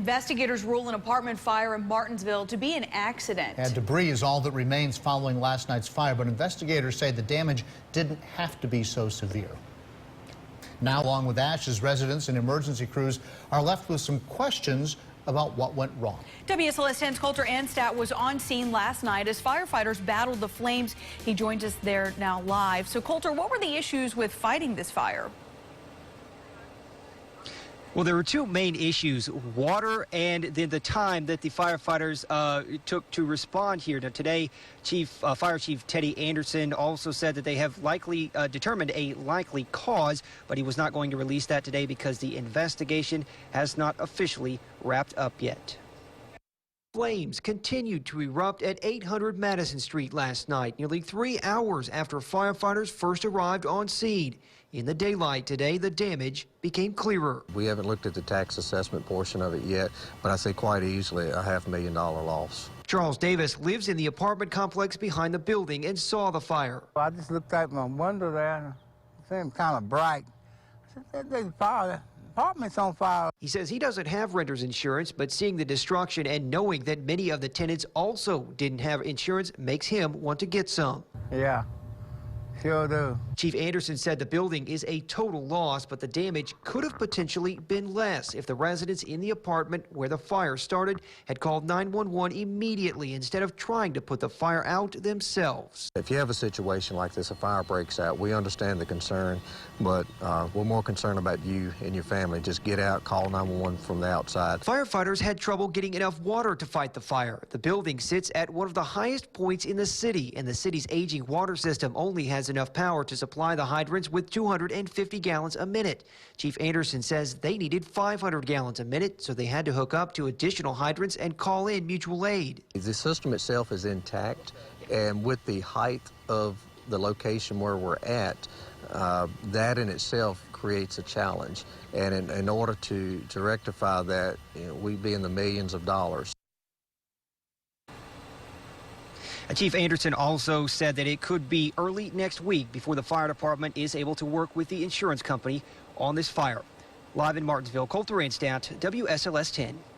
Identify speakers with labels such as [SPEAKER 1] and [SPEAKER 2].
[SPEAKER 1] Investigators rule an apartment fire in Martinsville to be an accident.
[SPEAKER 2] And debris is all that remains following last night's fire, but investigators say the damage didn't have to be so severe. Now, along with ashes, residents and emergency crews are left with some questions about what went wrong.
[SPEAKER 1] WSLS 10's Coulter Anstat was on scene last night as firefighters battled the flames. He joins us there now live. So, Coulter, what were the issues with fighting this fire?
[SPEAKER 3] Well, there were two main issues, water and then the time that the firefighters took to respond here. Now, today, Fire Chief Teddy Anderson also said that they have likely determined a likely cause, but he was not going to release that today because the investigation has not officially wrapped up yet. Flames continued to erupt at 800 Madison Street last night, nearly 3 hours after firefighters first arrived on scene. In the daylight today, the damage became clearer.
[SPEAKER 4] We haven't looked at the tax assessment portion of it yet, but I say quite easily a $500,000 loss.
[SPEAKER 3] Charles Davis lives in the apartment complex behind the building and saw the fire.
[SPEAKER 5] I just looked out my window there and it seemed kind of bright. I said, there's fire. The apartment's on fire.
[SPEAKER 3] He says he doesn't have renter's insurance, but seeing the destruction and knowing that many of the tenants also didn't have insurance makes him want to get some.
[SPEAKER 5] Yeah. Sure do.
[SPEAKER 3] Chief Anderson said the building is a total loss, but the damage could have potentially been less if the residents in the apartment where the fire started had called 911 immediately instead of trying to put the fire out themselves.
[SPEAKER 4] If you have a situation like this, a fire breaks out, we understand the concern, but we're more concerned about you and your family. Just get out, call 911 from the outside.
[SPEAKER 3] Firefighters had trouble getting enough water to fight the fire. The building sits at one of the highest points in the city, and the city's aging water system only has enough power to supply the hydrants with 250 gallons a minute. Chief Anderson says they needed 500 gallons a minute, so they had to hook up to additional hydrants and call in mutual aid.
[SPEAKER 4] The system itself is intact, and with the height of the location where we're at, that in itself creates a challenge. And in order to rectify that, we'd be in the millions of dollars.
[SPEAKER 3] Chief Anderson also said that it could be early next week before the fire department is able to work with the insurance company on this fire. Live in Martinsville, Coulter Anstat, WSLS 10.